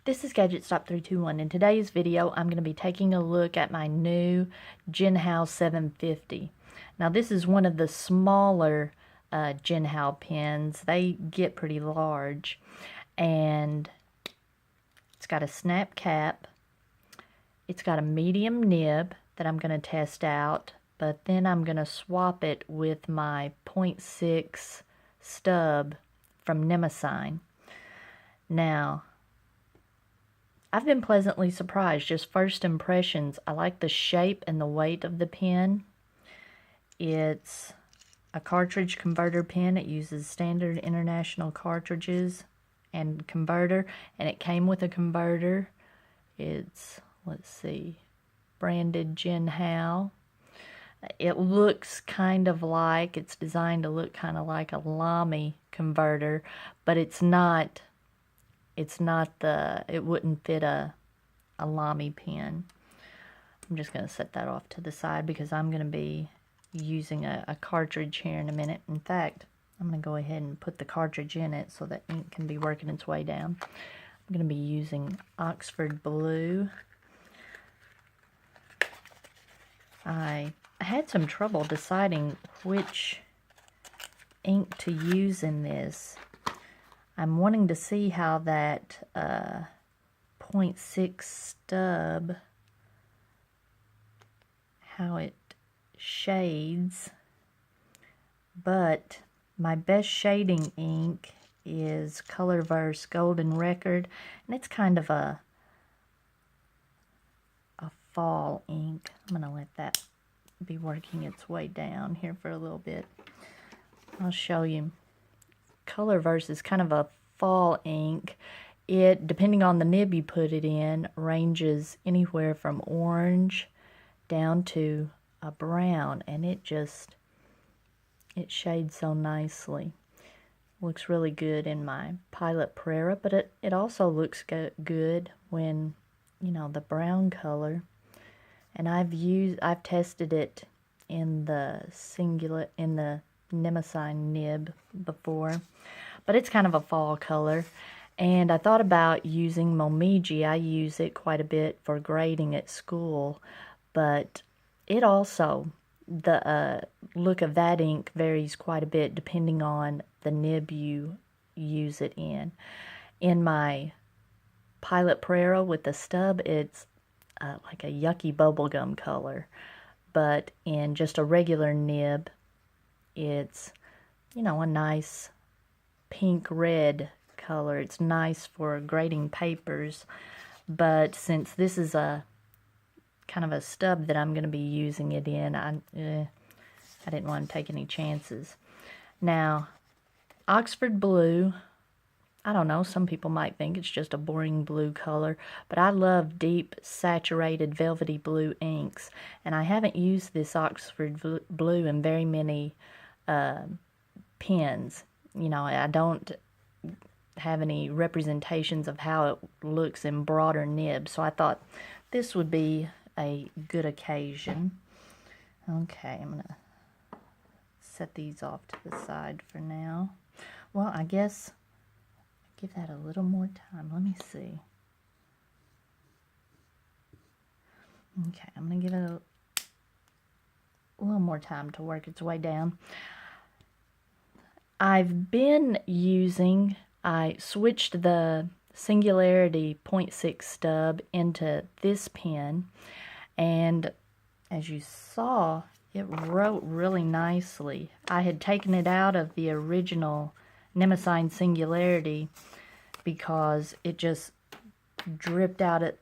This is Gadget Stop 321. In today's video, I'm going to be taking a look at my new Jinhao 750. Now, this is one of the smaller Jinhao pens. They get pretty large, and it's got a snap cap. It's got a medium nib that I'm going to test out, but then I'm going to swap it with my 0.6 Stub from Nemosine. Now, I've been pleasantly surprised. Just first impressions. I like the shape and the weight of the pen. It's a cartridge converter pen. It uses standard international cartridges and converter, and it came with a converter. It's, let's see, branded Jinhao. It looks kind of like, it's designed to look kind of like a Lamy converter, but it's not. It's not it wouldn't fit a Lamy pen. I'm just going to set that off to the side because I'm going to be using a cartridge here in a minute. In fact, I'm going to go ahead and put the cartridge in it so that ink can be working its way down. I'm going to be using Oxford Blue. I had some trouble deciding which ink to use in this. I'm wanting to see how that 0.6 Stub, how it shades, but my best shading ink is Colorverse Golden Record, and it's kind of a fall ink. I'm going to let that be working its way down here for a little bit. I'll show you. Colorverse is kind of a fall ink. It, depending on the nib you put it in, ranges anywhere from orange down to a brown, and it shades so nicely. Looks really good in my Pilot Prera, but it also looks good when, you know, the brown color. And I've tested it in the Nemosine nib before, but it's kind of a fall color, and I thought about using Momiji. I use it quite a bit for grading at school, but it also, the look of that ink varies quite a bit depending on the nib you use it in. In my Pilot Prera with the stub, it's like a yucky bubblegum color, but in just a regular nib, it's, you know, a nice pink-red color. It's nice for grading papers, but since this is a kind of a stub that I'm going to be using it in, I didn't want to take any chances. Now, Oxford Blue, I don't know, some people might think it's just a boring blue color, but I love deep, saturated, velvety blue inks, and I haven't used this Oxford Blue in very many pens. You know, I don't have any representations of how it looks in broader nibs, so I thought this would be a good occasion. Okay, I'm going to set these off to the side for now. Well, I guess give that a little more time. Let me see. Okay, I'm going to give it a little more time to work its way down. I've been using, I switched the Singularity 0.6 Stub into this pen, and as you saw, it wrote really nicely. I had taken it out of the original Nemosine Singularity because it just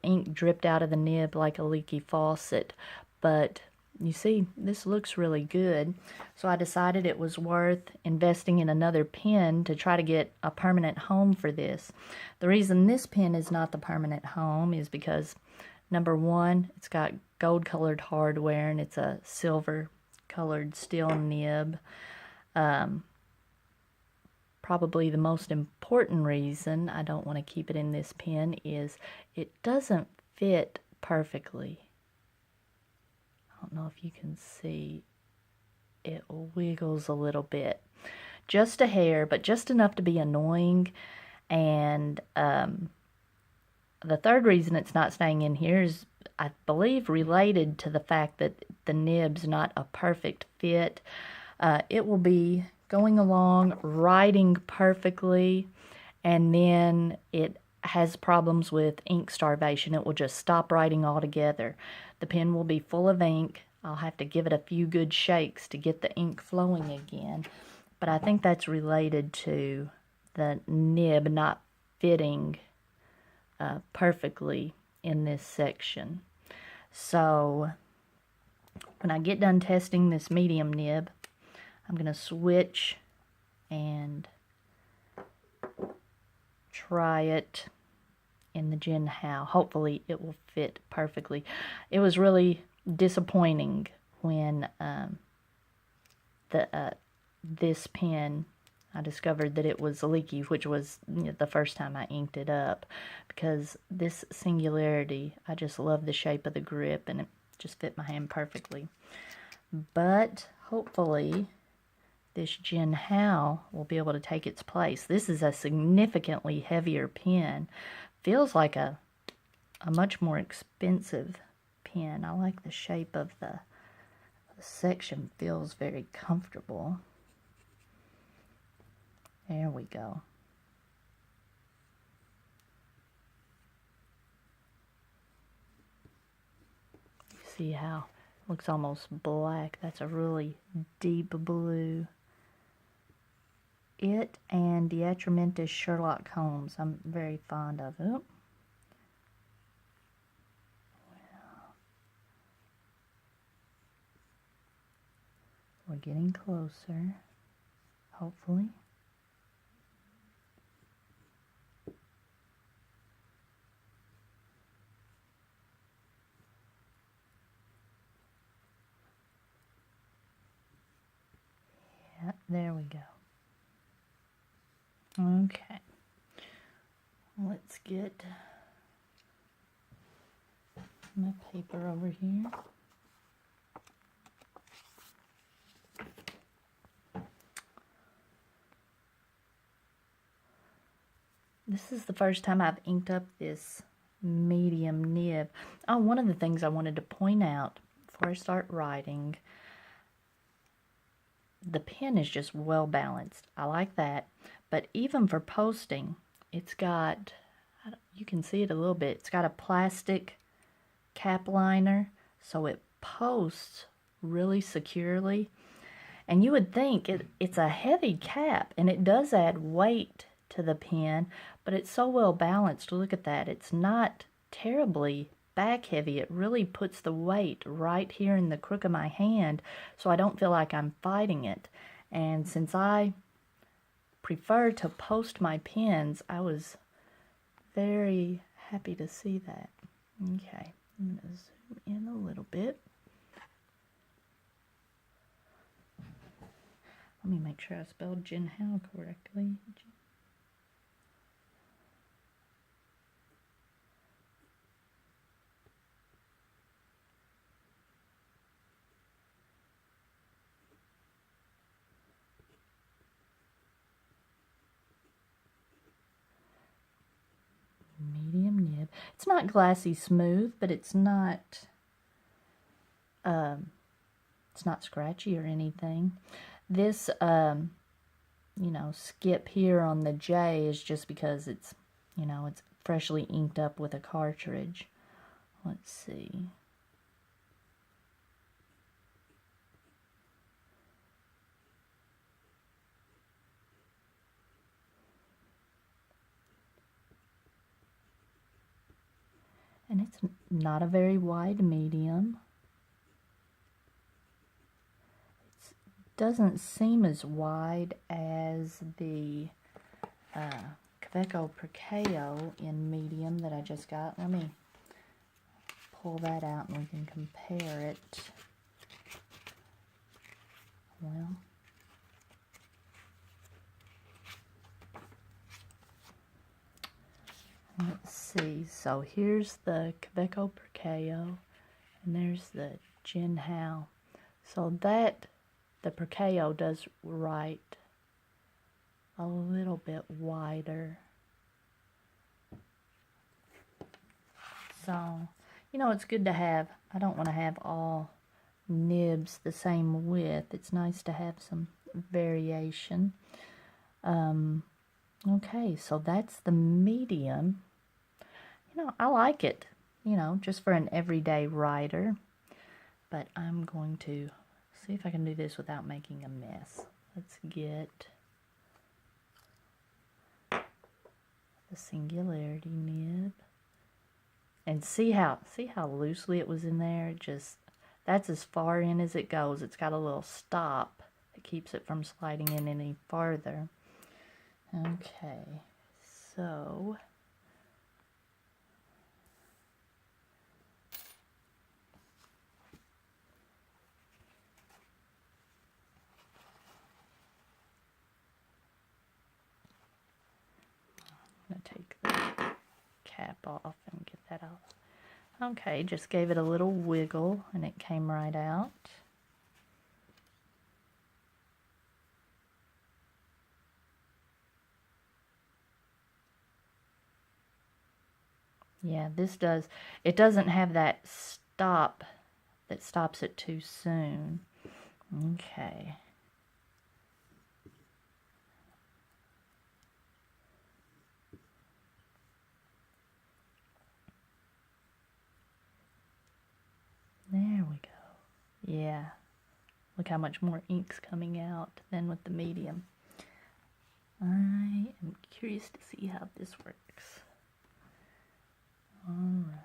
ink dripped out of the nib like a leaky faucet, but you see, this looks really good, so I decided it was worth investing in another pen to try to get a permanent home for this. The reason this pen is not the permanent home is because, number one, it's got gold-colored hardware, and it's a silver-colored steel nib. Probably the most important reason I don't want to keep it in this pen is it doesn't fit perfectly. I don't know if you can see, it wiggles a little bit, just a hair, but just enough to be annoying, and the third reason it's not staying in here is, I believe, related to the fact that the nib's not a perfect fit. It will be going along, writing perfectly, and then it has problems with ink starvation. It will just stop writing altogether. The pen will be full of ink. I'll have to give it a few good shakes to get the ink flowing again. But I think that's related to the nib not fitting perfectly in this section. So when I get done testing this medium nib, I'm going to switch and try it in the Jinhao. Hopefully it will fit perfectly. It was really disappointing when this pen, I discovered that it was leaky, which was the first time I inked it up, because this Singularity, I just love the shape of the grip, and it just fit my hand perfectly. But hopefully this Jinhao will be able to take its place. This is a significantly heavier pen. Feels like a much more expensive pen. I like the shape of the section. Feels very comfortable. There we go. See how it looks almost black? That's a really deep blue. It and Diatramentis Sherlock Holmes. I'm very fond of it. Well, we're getting closer, hopefully. Yeah, there we go. Okay, let's get my paper over here. This is the first time I've inked up this medium nib. Oh, one of the things I wanted to point out before I start writing, the pen is just well balanced. I like that. But even for posting, it's got, you can see it a little bit, it's got a plastic cap liner, so it posts really securely. And you would think it's a heavy cap, and it does add weight to the pen, but it's so well balanced. Look at that. It's not terribly back heavy. It really puts the weight right here in the crook of my hand, so I don't feel like I'm fighting it. And since I prefer to post my pens, I was very happy to see that. Okay, I'm going to zoom in a little bit. Let me make sure I spelled Jinhao correctly. Medium nib. It's not glassy smooth, but it's not scratchy or anything. This you know, skip here on the J is just because it's, you know, it's freshly inked up with a cartridge. Let's see. And it's not a very wide medium. It doesn't seem as wide as the Kaweco Perkeo in medium that I just got. Let me pull that out and we can compare it. Well, let's see. So here's the Kaweco Perkeo, and there's the Jinhao. So that, the Perkeo does write a little bit wider. So, you know, it's good to have, I don't want to have all nibs the same width. It's nice to have some variation. Okay, so that's the medium. You know, I like it, you know, just for an everyday writer. But I'm going to see if I can do this without making a mess. Let's get the singularity nib. And see how loosely it was in there? It just, that's as far in as it goes. It's got a little stop that keeps it from sliding in any farther. Okay, so I'm going to take the cap off and get that off. Okay, just gave it a little wiggle and it came right out. Yeah, this does, it doesn't have that stop that stops it too soon. Okay. There we go. Yeah. Look how much more ink's coming out than with the medium. I am curious to see how this works. Alright.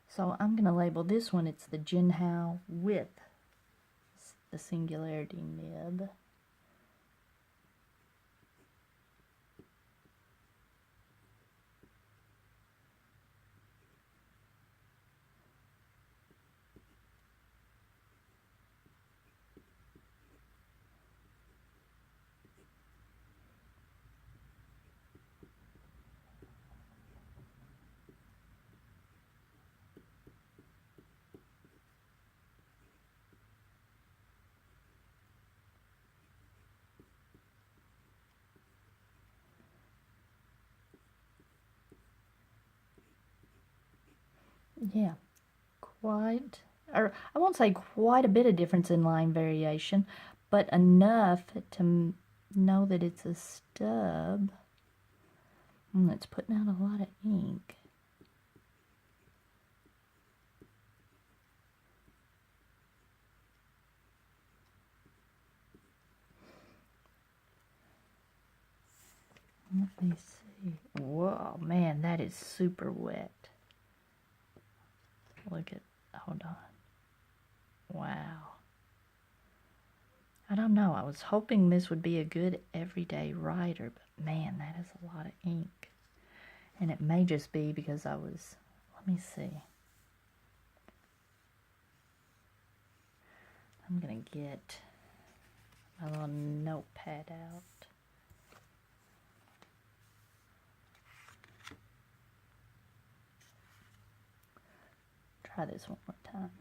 So I'm going to label this one, it's the Jinhao with the singularity nib. Yeah, quite, or I won't say quite a bit of difference in line variation, but enough to know that it's a stub. It's putting out a lot of ink. Let me see. Whoa, man, that is super wet. Look at, hold on. Wow. I don't know. I was hoping this would be a good everyday writer, but man, that is a lot of ink. And it may just be because I was, let me see. I'm going to get my little notepad out. Try this one more time.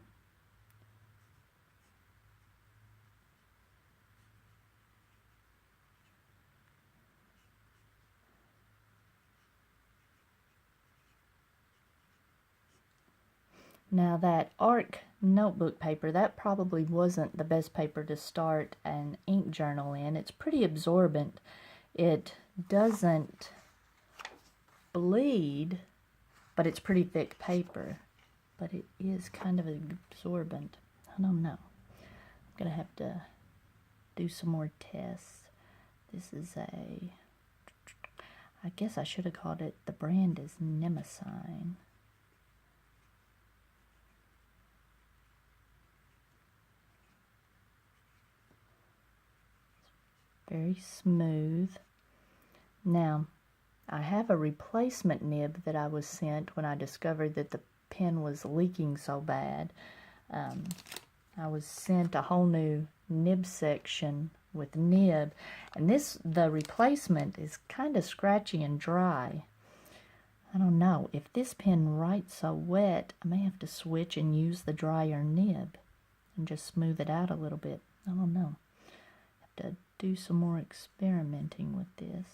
Now that ARC notebook paper, that probably wasn't the best paper to start an ink journal in. It's pretty absorbent. It doesn't bleed, but it's pretty thick paper. But it is kind of absorbent. I don't know. I'm going to have to do some more tests. This is a, I guess I should have called it, the brand is Nemosine. Very smooth. Now, I have a replacement nib that I was sent when I discovered that the pen was leaking so bad. I was sent a whole new nib section with nib, and the replacement is kind of scratchy and dry. I don't know, if this pen writes so wet, I may have to switch and use the drier nib and just smooth it out a little bit. I don't know. I have to do some more experimenting with this.